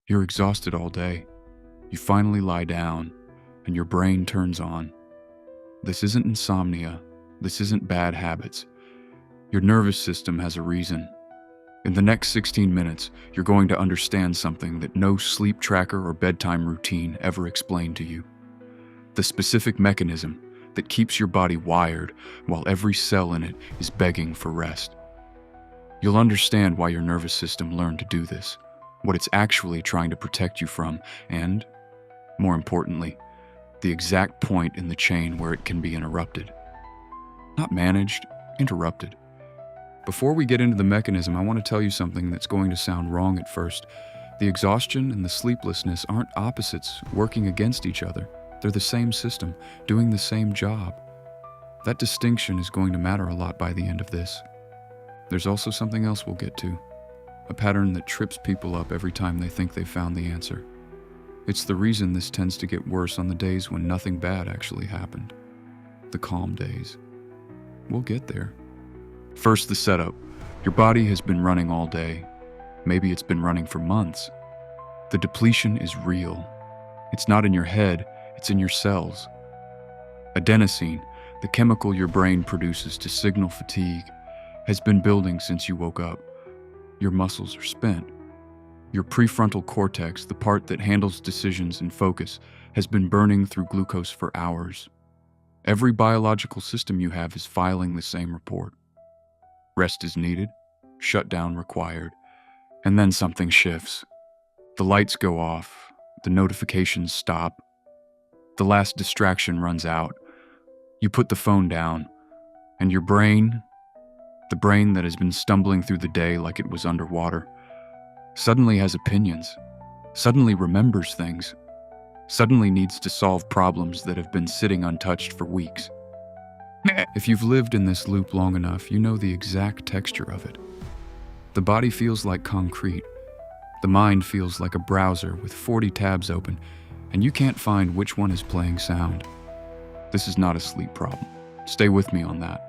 You're exhausted all day. You finally lie down, and your brain turns on. This isn't insomnia. This isn't bad habits. Your nervous system has a reason. In the next 16 minutes, you're going to understand something that no sleep tracker or bedtime routine ever explained to you. The specific mechanism that keeps your body wired while every cell in it is begging for rest. You'll understand why your nervous system learned to do this, what it's actually trying to protect you from, and, more importantly, the exact point in the chain where it can be interrupted. Not managed, interrupted. Before we get into the mechanism, I want to tell you something that's going to sound wrong at first. The exhaustion and the sleeplessness aren't opposites working against each other. They're the same system, doing the same job. That distinction is going to matter a lot by the end of this. There's also something else we'll get to, a pattern that trips people up every time they think they've found the answer. It's the reason this tends to get worse on the days when nothing bad actually happened. The calm days. We'll get there. First, the setup. Your body has been running all day. Maybe it's been running for months. The depletion is real. It's not in your head, it's in your cells. Adenosine, the chemical your brain produces to signal fatigue, has been building since you woke up. Your muscles are spent. Your prefrontal cortex, the part that handles decisions and focus, has been burning through glucose for hours. Every biological system you have is filing the same report. Rest is needed, shutdown required, and then something shifts. The lights go off, the notifications stop, the last distraction runs out. You put the phone down, and your brain, the brain that has been stumbling through the day like it was underwater, suddenly has opinions, suddenly remembers things, suddenly needs to solve problems that have been sitting untouched for weeks. If you've lived in this loop long enough, you know the exact texture of it. The body feels like concrete. The mind feels like a browser with 40 tabs open, and you can't find which one is playing sound. This is not a sleep problem. Stay with me on that.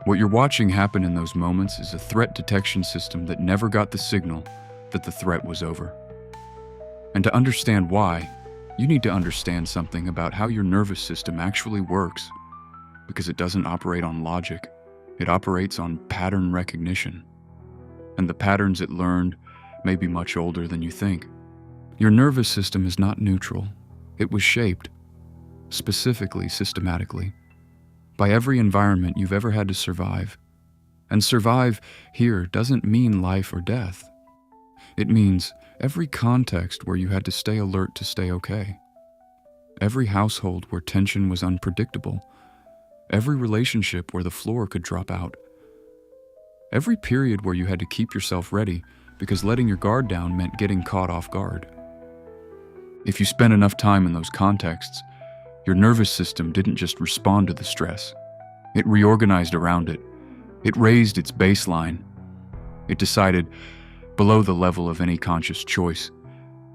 What you're watching happen in those moments is a threat detection system that never got the signal that the threat was over. And to understand why, you need to understand something about how your nervous system actually works. Because it doesn't operate on logic, it operates on pattern recognition. And the patterns it learned may be much older than you think. Your nervous system is not neutral. It was shaped, specifically, systematically, by every environment you've ever had to survive. And survive here doesn't mean life or death. It means every context where you had to stay alert to stay okay. Every household where tension was unpredictable. Every relationship where the floor could drop out. Every period where you had to keep yourself ready because letting your guard down meant getting caught off guard. If you spent enough time in those contexts, your nervous system didn't just respond to the stress. It reorganized around it. It raised its baseline. It decided, below the level of any conscious choice,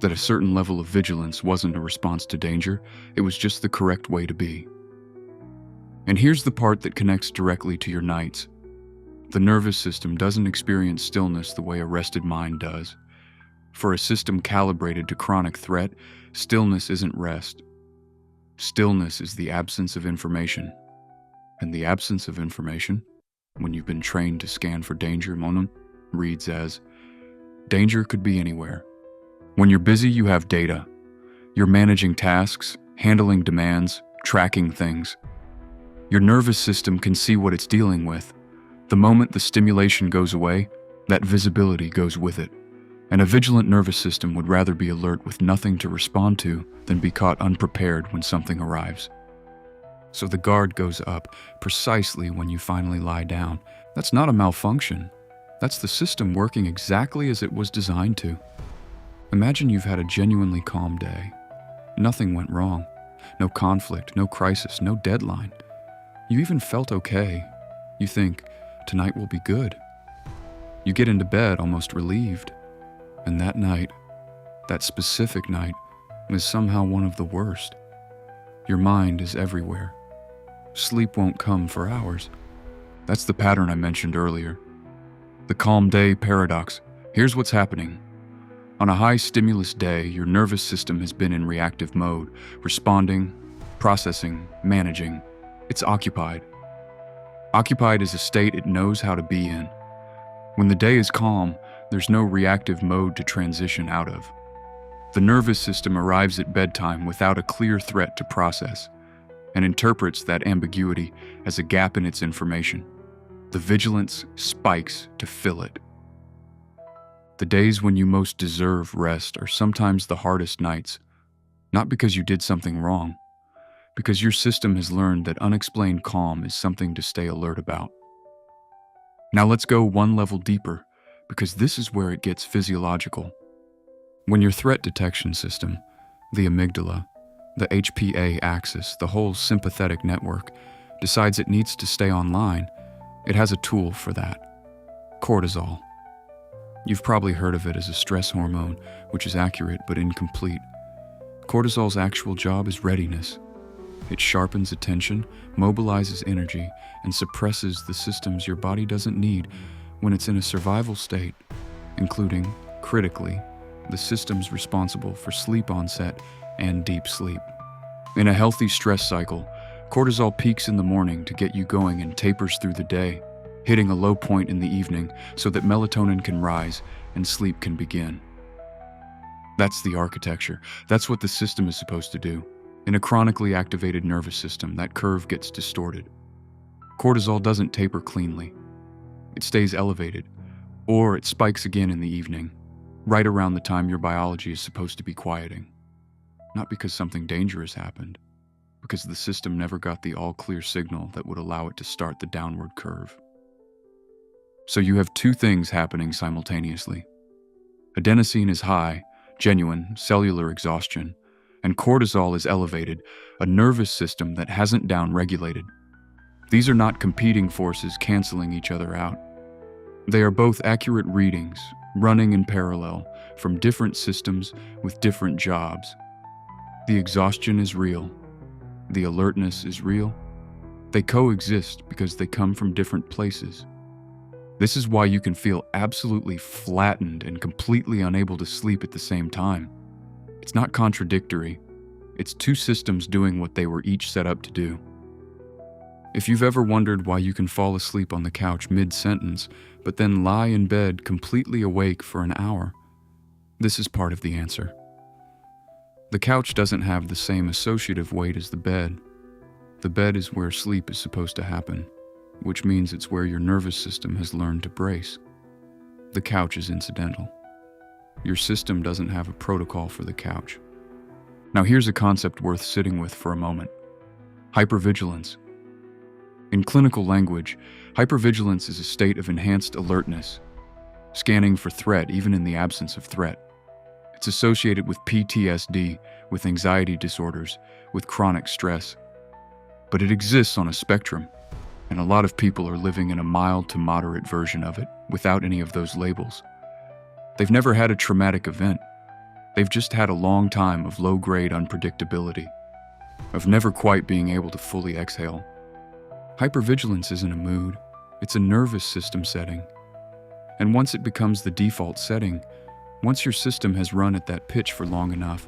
that a certain level of vigilance wasn't a response to danger, it was just the correct way to be. And here's the part that connects directly to your nights. The nervous system doesn't experience stillness the way a rested mind does. For a system calibrated to chronic threat, stillness isn't rest. Stillness is the absence of information. And the absence of information, when you've been trained to scan for danger, reads as, danger could be anywhere. When you're busy, you have data. You're managing tasks, handling demands, tracking things. Your nervous system can see what it's dealing with. The moment the stimulation goes away, that visibility goes with it. And a vigilant nervous system would rather be alert with nothing to respond to than be caught unprepared when something arrives. So the guard goes up precisely when you finally lie down. That's not a malfunction. That's the system working exactly as it was designed to. Imagine you've had a genuinely calm day. Nothing went wrong. No conflict, no crisis, no deadline. You even felt okay. You think, tonight will be good. You get into bed almost relieved. And that night, that specific night, is somehow one of the worst. Your mind is everywhere. Sleep won't come for hours. That's the pattern I mentioned earlier. The calm day paradox. Here's what's happening. On a high-stimulus day, your nervous system has been in reactive mode, responding, processing, managing. It's occupied. Occupied is a state it knows how to be in. When the day is calm, there's no reactive mode to transition out of. The nervous system arrives at bedtime without a clear threat to process, and interprets that ambiguity as a gap in its information. The vigilance spikes to fill it. The days when you most deserve rest are sometimes the hardest nights, not because you did something wrong, because your system has learned that unexplained calm is something to stay alert about. Now let's go one level deeper, because this is where it gets physiological. When your threat detection system, the amygdala, the HPA axis, the whole sympathetic network, decides it needs to stay online, it has a tool for that: cortisol. You've probably heard of it as a stress hormone, which is accurate but incomplete. Cortisol's actual job is readiness. It sharpens attention, mobilizes energy, and suppresses the systems your body doesn't need when it's in a survival state, including, critically, the systems responsible for sleep onset and deep sleep. In a healthy stress cycle, cortisol peaks in the morning to get you going and tapers through the day, hitting a low point in the evening so that melatonin can rise and sleep can begin. That's the architecture. That's what the system is supposed to do. In a chronically activated nervous system, that curve gets distorted. Cortisol doesn't taper cleanly. It stays elevated, or it spikes again in the evening, right around the time your biology is supposed to be quieting. Not because something dangerous happened, because the system never got the all-clear signal that would allow it to start the downward curve. So you have two things happening simultaneously. Adenosine is high, genuine, cellular exhaustion, and cortisol is elevated, a nervous system that hasn't down-regulated. These are not competing forces canceling each other out. They are both accurate readings, running in parallel, from different systems with different jobs. The exhaustion is real. The alertness is real. They coexist because they come from different places. This is why you can feel absolutely flattened and completely unable to sleep at the same time. It's not contradictory. It's two systems doing what they were each set up to do. If you've ever wondered why you can fall asleep on the couch mid-sentence, but then lie in bed completely awake for an hour, this is part of the answer. The couch doesn't have the same associative weight as the bed. The bed is where sleep is supposed to happen, which means it's where your nervous system has learned to brace. The couch is incidental. Your system doesn't have a protocol for the couch. Now here's a concept worth sitting with for a moment. Hypervigilance. In clinical language, hypervigilance is a state of enhanced alertness, scanning for threat even in the absence of threat. It's associated with PTSD, with anxiety disorders, with chronic stress. But it exists on a spectrum, and a lot of people are living in a mild to moderate version of it, without any of those labels. They've never had a traumatic event. They've just had a long time of low-grade unpredictability, of never quite being able to fully exhale. Hypervigilance isn't a mood, it's a nervous system setting. And once it becomes the default setting, once your system has run at that pitch for long enough,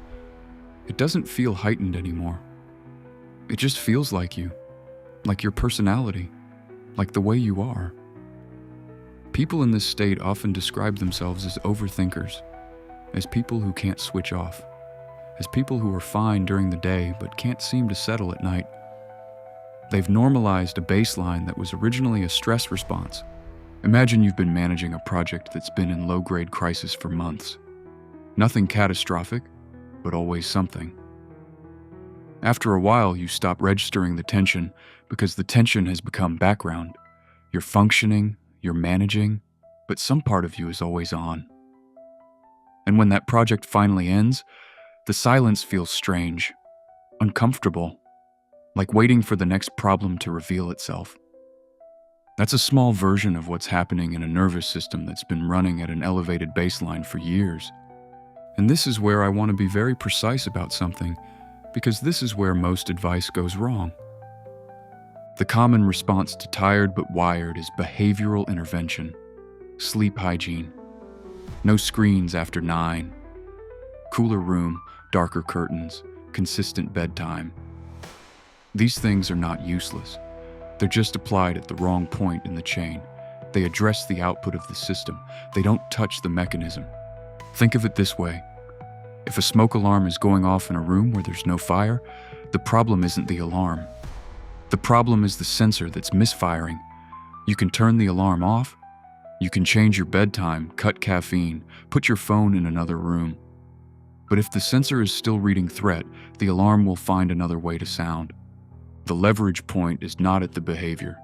it doesn't feel heightened anymore. It just feels like you, like your personality, like the way you are. People in this state often describe themselves as overthinkers, as people who can't switch off, as people who are fine during the day but can't seem to settle at night. They've normalized a baseline that was originally a stress response. Imagine you've been managing a project that's been in low-grade crisis for months. Nothing catastrophic, but always something. After a while, you stop registering the tension because the tension has become background. You're functioning, you're managing, but some part of you is always on. And when that project finally ends, the silence feels strange, uncomfortable, like waiting for the next problem to reveal itself. That's a small version of what's happening in a nervous system that's been running at an elevated baseline for years. And this is where I want to be very precise about something, because this is where most advice goes wrong. The common response to tired but wired is behavioral intervention, sleep hygiene. No screens after 9, cooler room, darker curtains, consistent bedtime. These things are not useless. They're just applied at the wrong point in the chain. They address the output of the system. They don't touch the mechanism. Think of it this way. If a smoke alarm is going off in a room where there's no fire, the problem isn't the alarm. The problem is the sensor that's misfiring. You can turn the alarm off. You can change your bedtime, cut caffeine, put your phone in another room. But if the sensor is still reading threat, the alarm will find another way to sound. The leverage point is not at the behavior.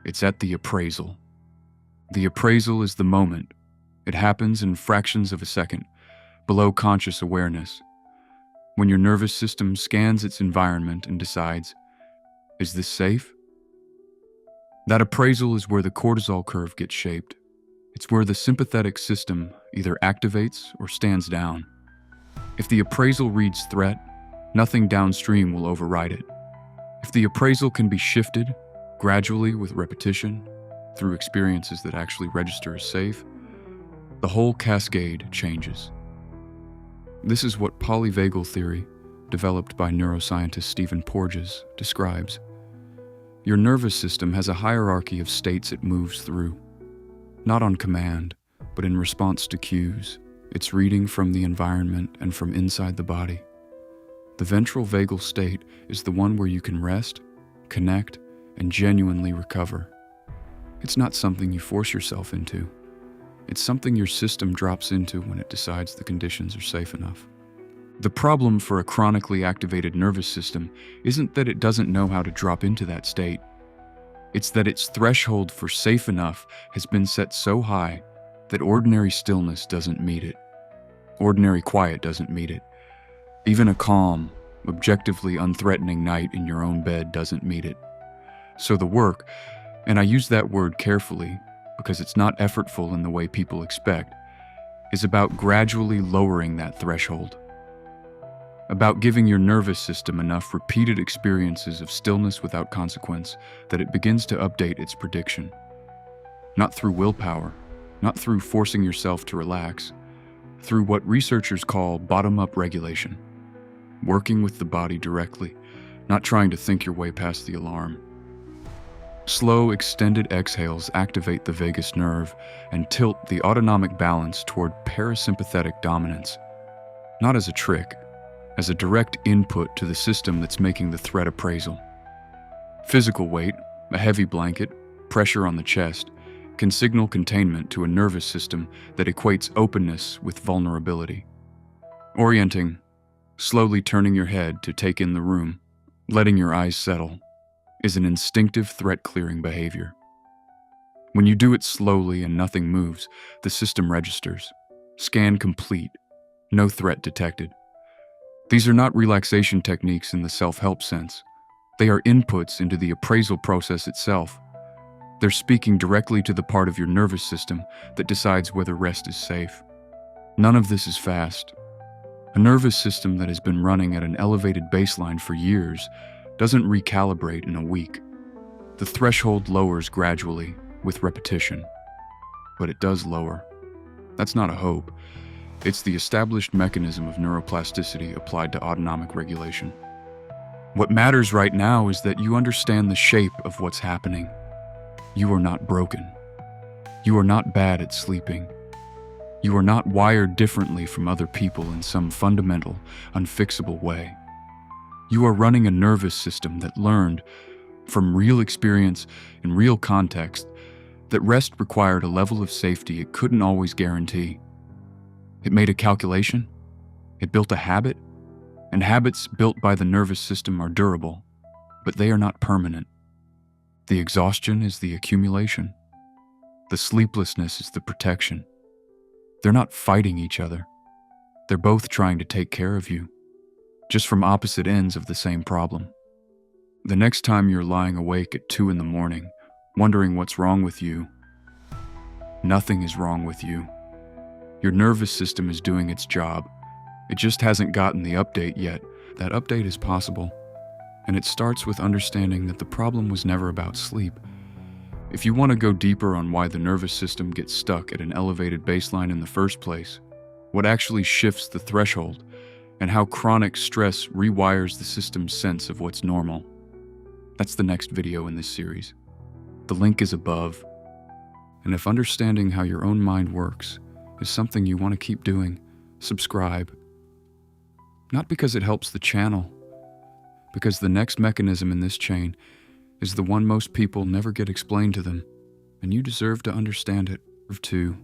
It's at the appraisal. The appraisal is the moment. It happens in fractions of a second, below conscious awareness. When your nervous system scans its environment and decides, is this safe? That appraisal is where the cortisol curve gets shaped. It's where the sympathetic system either activates or stands down. If the appraisal reads threat, nothing downstream will override it. If the appraisal can be shifted, gradually with repetition, through experiences that actually register as safe, the whole cascade changes. This is what Polyvagal theory, developed by neuroscientist Stephen Porges, describes. Your nervous system has a hierarchy of states it moves through, not on command, but in response to cues. It's reading from the environment and from inside the body. The ventral vagal state is the one where you can rest, connect, and genuinely recover. It's not something you force yourself into. It's something your system drops into when it decides the conditions are safe enough. The problem for a chronically activated nervous system isn't that it doesn't know how to drop into that state. It's that its threshold for safe enough has been set so high that ordinary stillness doesn't meet it. Ordinary quiet doesn't meet it. Even a calm, objectively unthreatening night in your own bed doesn't meet it. So the work, and I use that word carefully because it's not effortful in the way people expect, is about gradually lowering that threshold. About giving your nervous system enough repeated experiences of stillness without consequence that it begins to update its prediction. Not through willpower, not through forcing yourself to relax, through what researchers call bottom-up regulation. Working with the body directly, not trying to think your way past the alarm. Slow, extended exhales activate the vagus nerve and tilt the autonomic balance toward parasympathetic dominance, not as a trick, as a direct input to the system that's making the threat appraisal. Physical weight, a heavy blanket, pressure on the chest, can signal containment to a nervous system that equates openness with vulnerability. Orienting, slowly turning your head to take in the room, letting your eyes settle, is an instinctive threat-clearing behavior. When you do it slowly and nothing moves, the system registers. Scan complete. No threat detected. These are not relaxation techniques in the self-help sense. They are inputs into the appraisal process itself. They're speaking directly to the part of your nervous system that decides whether rest is safe. None of this is fast. A nervous system that has been running at an elevated baseline for years doesn't recalibrate in a week. The threshold lowers gradually, with repetition. But it does lower. That's not a hope. It's the established mechanism of neuroplasticity applied to autonomic regulation. What matters right now is that you understand the shape of what's happening. You are not broken. You are not bad at sleeping. You are not wired differently from other people in some fundamental, unfixable way. You are running a nervous system that learned, from real experience in real context, that rest required a level of safety it couldn't always guarantee. It made a calculation, it built a habit, and habits built by the nervous system are durable, but they are not permanent. The exhaustion is the accumulation. The sleeplessness is the protection. They're not fighting each other. They're both trying to take care of you, just from opposite ends of the same problem. The next time you're lying awake at 2 a.m, wondering what's wrong with you, nothing is wrong with you. Your nervous system is doing its job. It just hasn't gotten the update yet. That update is possible. And it starts with understanding that the problem was never about sleep. If you want to go deeper on why the nervous system gets stuck at an elevated baseline in the first place, what actually shifts the threshold, and how chronic stress rewires the system's sense of what's normal. That's the next video in this series. The link is above. And if understanding how your own mind works is something you want to keep doing, subscribe. Not because it helps the channel, because the next mechanism in this chain is the one most people never get explained to them, and you deserve to understand it too.